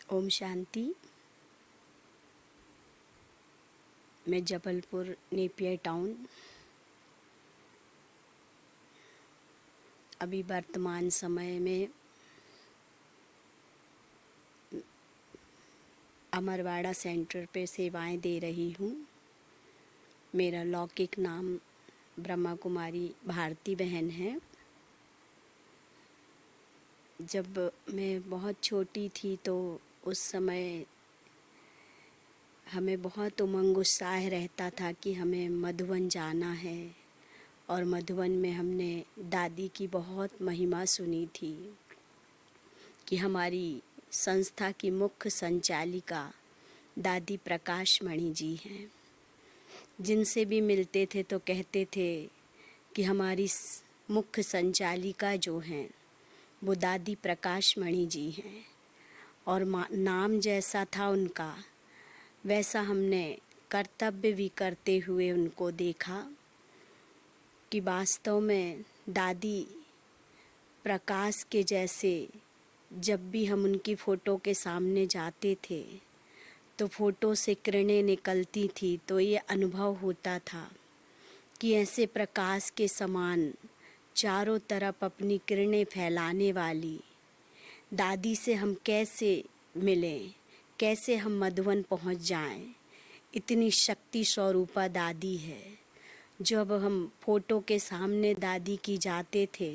ओम शांति। मैं Jabalpur Napier town अभी वर्तमान समय में अमरवाड़ा सेंटर पे सेवाएं दे रही हूँ। मेरा लौकिक नाम ब्रह्मा कुमारी भारती बहन है। जब मैं बहुत छोटी थी तो उस समय हमें बहुत उमंग उत्साह रहता था कि हमें मधुबन जाना है, और मधुबन में हमने दादी की बहुत महिमा सुनी थी कि हमारी संस्था की मुख्य संचालिका दादी प्रकाश मणि जी हैं। जिनसे भी मिलते थे तो कहते थे कि हमारी मुख्य संचालिका जो हैं वो दादी प्रकाश मणि जी हैं, और नाम जैसा था उनका वैसा हमने कर्तव्य भी करते हुए उनको देखा कि वास्तव में दादी प्रकाश के जैसे जब भी हम उनकी फ़ोटो के सामने जाते थे तो फ़ोटो से किरणें निकलती थी, तो ये अनुभव होता था कि ऐसे प्रकाश के समान चारों तरफ अपनी किरणें फैलाने वाली दादी से हम कैसे मिलें, कैसे हम मधुबन पहुंच जाएं। इतनी शक्ति स्वरूपा दादी है। जब हम फ़ोटो के सामने दादी की जाते थे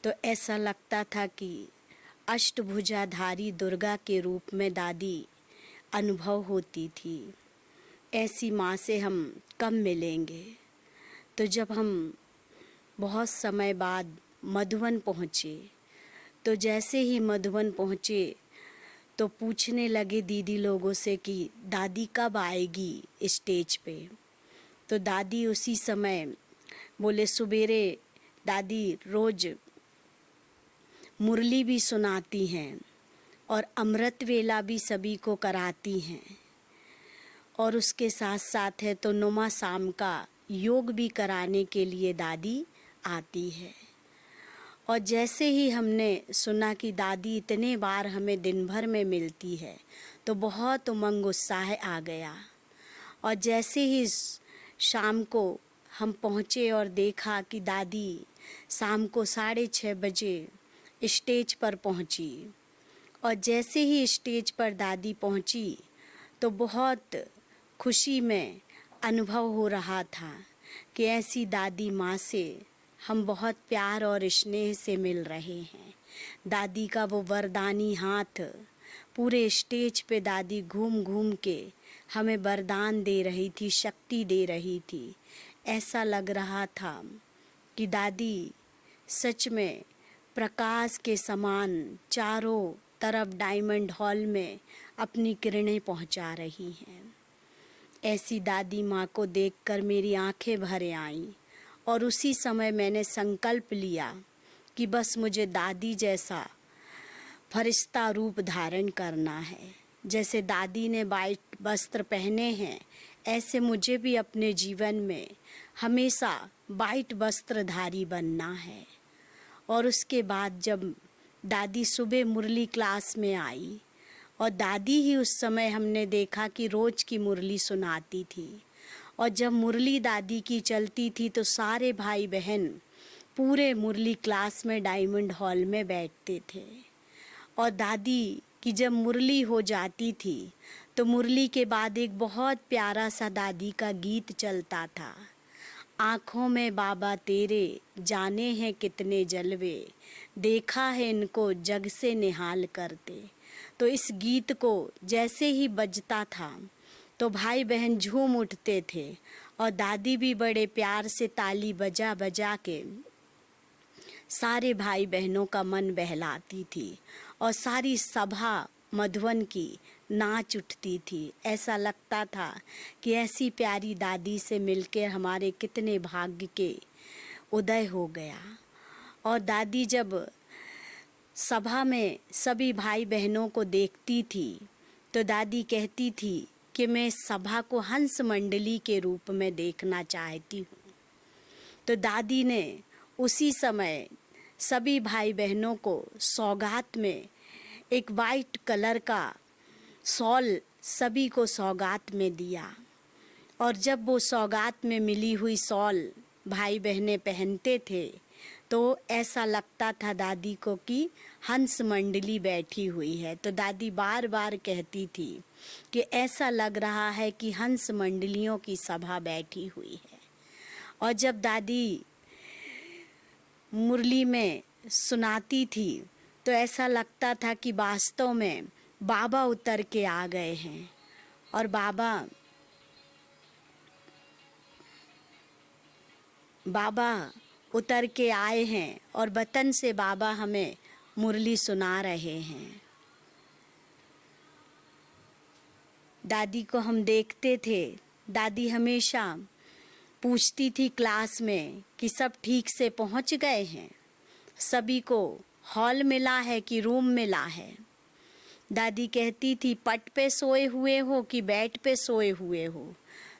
तो ऐसा लगता था कि अष्टभुजाधारी दुर्गा के रूप में दादी अनुभव होती थी। ऐसी माँ से हम कब मिलेंगे। तो जब हम बहुत समय बाद मधुबन पहुँचे तो जैसे ही मधुबन पहुँचे तो पूछने लगे दीदी लोगों से कि दादी कब आएगी स्टेज पे। तो दादी उसी समय बोले सवेरे दादी रोज़ मुरली भी सुनाती हैं और अमृत वेला भी सभी को कराती हैं, और उसके साथ साथ है तो नुमा शाम का योग भी कराने के लिए दादी आती है। और जैसे ही हमने सुना कि दादी इतने बार हमें दिन भर में मिलती है तो बहुत उमंग उत्साह आ गया। और जैसे ही शाम को हम पहुँचे और देखा कि दादी शाम को 6:30 बजे स्टेज पर पहुँची, और जैसे ही स्टेज पर दादी पहुँची तो बहुत खुशी में अनुभव हो रहा था कि ऐसी दादी माँ से हम बहुत प्यार और स्नेह से मिल रहे हैं। दादी का वो वरदानी हाथ पूरे स्टेज पे दादी घूम घूम के हमें वरदान दे रही थी, शक्ति दे रही थी। ऐसा लग रहा था कि दादी सच में प्रकाश के समान चारों तरफ डायमंड हॉल में अपनी किरणें पहुंचा रही हैं। ऐसी दादी माँ को देखकर मेरी आंखें भर आईं, और उसी समय मैंने संकल्प लिया कि बस मुझे दादी जैसा फरिश्ता रूप धारण करना है। जैसे दादी ने वाइट वस्त्र पहने हैं ऐसे मुझे भी अपने जीवन में हमेशा वाइट वस्त्रधारी बनना है। और उसके बाद जब दादी सुबह मुरली क्लास में आई, और दादी ही उस समय हमने देखा कि रोज़ की मुरली सुनाती थी, और जब मुरली दादी की चलती थी तो सारे भाई बहन पूरे मुरली क्लास में डायमंड हॉल में बैठते थे। और दादी की जब मुरली हो जाती थी तो मुरली के बाद एक बहुत प्यारा सा दादी का गीत चलता था, आँखों में बाबा तेरे जाने हैं कितने जलवे, देखा है इनको जग से निहाल करते। तो इस गीत को जैसे ही बजता था तो भाई बहन झूम उठते थे, और दादी भी बड़े प्यार से ताली बजा बजा के सारे भाई बहनों का मन बहलाती थी, और सारी सभा मधुबन की नाच उठती थी। ऐसा लगता था कि ऐसी प्यारी दादी से मिलकर हमारे कितने भाग्य के उदय हो गया। और दादी जब सभा में सभी भाई बहनों को देखती थी तो दादी कहती थी कि मैं सभा को हंस मंडली के रूप में देखना चाहती हूँ। तो दादी ने उसी समय सभी भाई बहनों को सौगात में एक वाइट कलर का शॉल सभी को सौगात में दिया। और जब वो सौगात में मिली हुई शॉल भाई बहनें पहनते थे तो ऐसा लगता था दादी को कि हंस मंडली बैठी हुई है। तो दादी बार बार कहती थी कि ऐसा लग रहा है कि हंस मंडलियों की सभा बैठी हुई है। और जब दादी मुरली में सुनाती थी तो ऐसा लगता था कि वास्तव में बाबा उतर के आ गए हैं और बाबा उतर के आए हैं और वतन से बाबा हमें मुरली सुना रहे हैं। दादी को हम देखते थे, दादी हमेशा पूछती थी क्लास में कि सब ठीक से पहुंच गए हैं, सभी को हॉल मिला है कि रूम मिला है। दादी कहती थी पट पे सोए हुए हो कि बेड पे सोए हुए हो।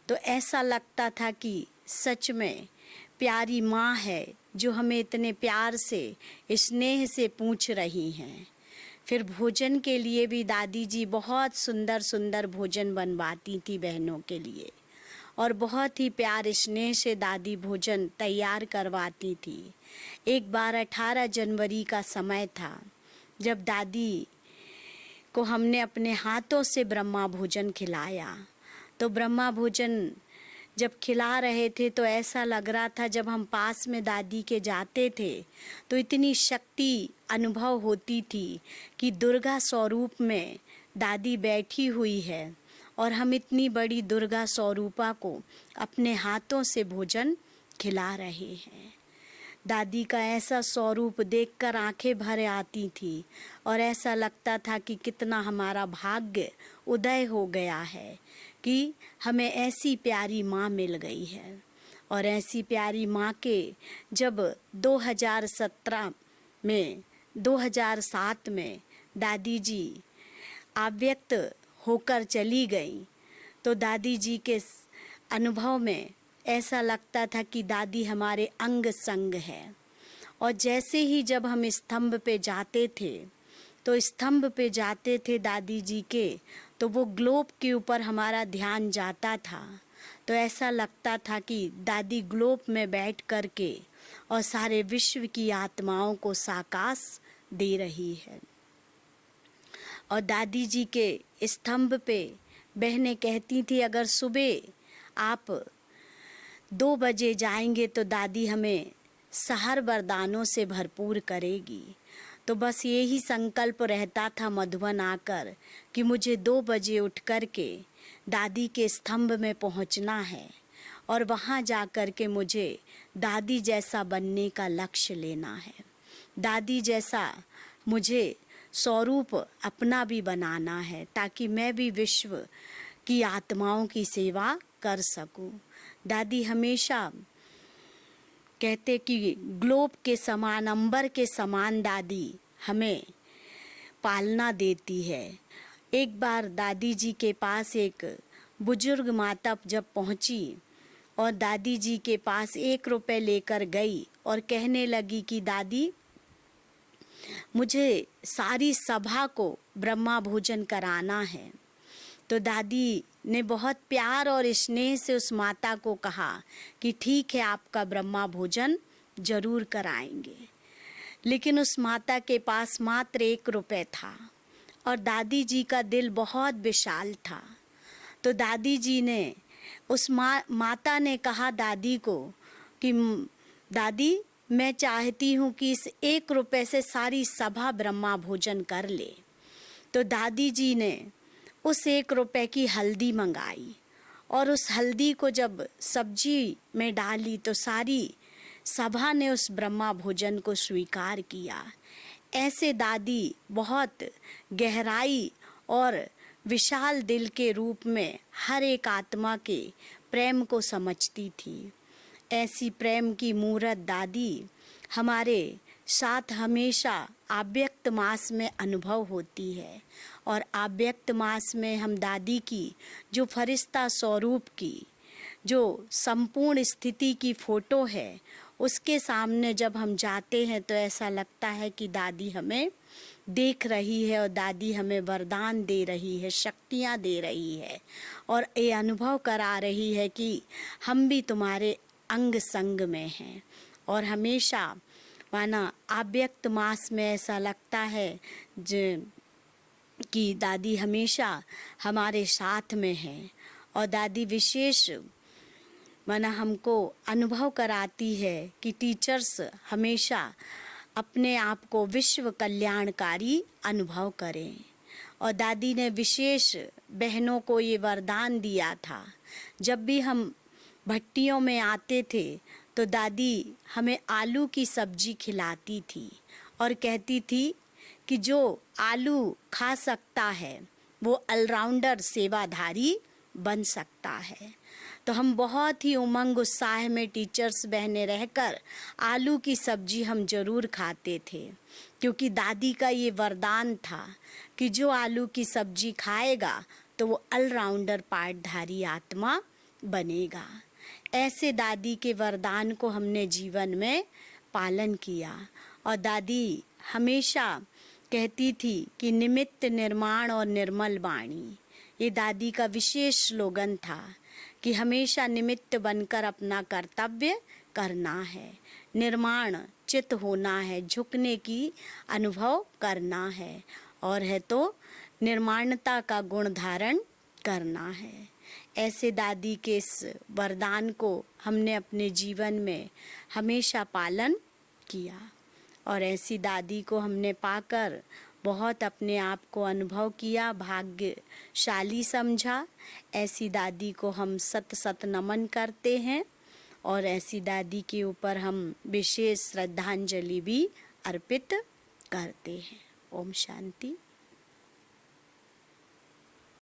तो ऐसा लगता था कि सच में प्यारी माँ है जो हमें इतने प्यार से स्नेह से पूछ रही हैं। फिर भोजन के लिए भी दादी जी बहुत सुंदर सुंदर भोजन बनवाती थी बहनों के लिए और बहुत ही प्यार स्नेह से दादी भोजन तैयार करवाती थी। एक बार 18 जनवरी का समय था जब दादी को हमने अपने हाथों से ब्रह्मा भोजन खिलाया। तो ब्रह्मा भोजन जब खिला रहे थे तो ऐसा लग रहा था, जब हम पास में दादी के जाते थे तो इतनी शक्ति अनुभव होती थी कि दुर्गा स्वरूप में दादी बैठी हुई है और हम इतनी बड़ी दुर्गा स्वरूपा को अपने हाथों से भोजन खिला रहे हैं। दादी का ऐसा स्वरूप देखकर आंखें भर आती थी और ऐसा लगता था कि कितना हमारा भाग्य उदय हो गया है कि हमें ऐसी प्यारी माँ मिल गई है। और ऐसी प्यारी माँ के जब 2007 में दादी जी अव्यक्त होकर चली गई तो दादी जी के अनुभव में ऐसा लगता था कि दादी हमारे अंग संग है। और जैसे ही जब हम स्तंभ पे जाते थे तो स्तंभ पे जाते थे दादी जी के, तो वो ग्लोब के ऊपर हमारा ध्यान जाता था तो ऐसा लगता था कि दादी ग्लोब में बैठ कर के और सारे विश्व की आत्माओं को साकाश दे रही है। और दादी जी के स्तंभ पे बहनें कहती थी अगर सुबह आप 2 बजे जाएंगे तो दादी हमें सहर वरदानों से भरपूर करेगी। तो बस यही संकल्प रहता था मधुबन आकर कि मुझे 2 बजे उठ कर के दादी के स्तंभ में पहुंचना है और वहां जा कर के मुझे दादी जैसा बनने का लक्ष्य लेना है। दादी जैसा मुझे स्वरूप अपना भी बनाना है ताकि मैं भी विश्व की आत्माओं की सेवा कर सकूं। दादी हमेशा कहते कि ग्लोब के समान, अंबर के समान दादी हमें पालना देती है। एक बार दादी जी के पास एक बुजुर्ग माता जब पहुंची और दादी जी के पास 1 रुपए लेकर गई और कहने लगी कि दादी मुझे सारी सभा को ब्रह्मा भोजन कराना है। तो दादी ने बहुत प्यार और स्नेह से उस माता को कहा कि ठीक है, आपका ब्रह्मा भोजन जरूर कराएंगे। लेकिन उस माता के पास मात्र 1 रुपए था और दादी जी का दिल बहुत विशाल था। तो दादी जी ने उस माता ने कहा दादी को कि दादी मैं चाहती हूँ कि इस 1 रुपए से सारी सभा ब्रह्मा भोजन कर ले। तो दादी जी ने उस 1 रुपए की हल्दी मंगाई और उस हल्दी को जब सब्जी में डाली तो सारी सभा ने उस ब्रह्मा भोजन को स्वीकार किया। ऐसे दादी बहुत गहराई और विशाल दिल के रूप में हर एक आत्मा के प्रेम को समझती थी। ऐसी प्रेम की मूरत दादी हमारे साथ हमेशा अव्यक्त मास में अनुभव होती है। और अव्यक्त मास में हम दादी की जो फरिश्ता स्वरूप की जो संपूर्ण स्थिति की फोटो है उसके सामने जब हम जाते हैं तो ऐसा लगता है कि दादी हमें देख रही है और दादी हमें वरदान दे रही है, शक्तियाँ दे रही है और ये अनुभव करा रही है कि हम भी तुम्हारे अंग संग में हैं। और हमेशा माना अव्यक्त मास में ऐसा लगता है कि दादी हमेशा हमारे साथ में है और दादी विशेष माना हमको अनुभव कराती है कि टीचर्स हमेशा अपने आप को विश्व कल्याणकारी अनुभव करें। और दादी ने विशेष बहनों को ये वरदान दिया था। जब भी हम भट्टियों में आते थे तो दादी हमें आलू की सब्जी खिलाती थी और कहती थी कि जो आलू खा सकता है वो ऑलराउंडर सेवाधारी बन सकता है। तो हम बहुत ही उमंग उत्साह में टीचर्स बहने रहकर आलू की सब्जी हम जरूर खाते थे, क्योंकि दादी का ये वरदान था कि जो आलू की सब्जी खाएगा तो वो ऑलराउंडर पाठधारी आत्मा बनेगा। ऐसे दादी के वरदान को हमने जीवन में पालन किया। और दादी हमेशा कहती थी कि निमित्त निर्माण और निर्मल वाणी, ये दादी का विशेष स्लोगन था कि हमेशा निमित्त बनकर अपना कर्तव्य करना है, निर्माण चित होना है, झुकने की अनुभव करना है और है तो निर्माणता का गुण धारण करना है। ऐसे दादी के इस वरदान को हमने अपने जीवन में हमेशा पालन किया और ऐसी दादी को हमने पाकर बहुत अपने आप को अनुभव किया, भाग्यशाली समझा। ऐसी दादी को हम सत सत नमन करते हैं और ऐसी दादी के ऊपर हम विशेष श्रद्धांजलि भी अर्पित करते हैं। ओम शांति।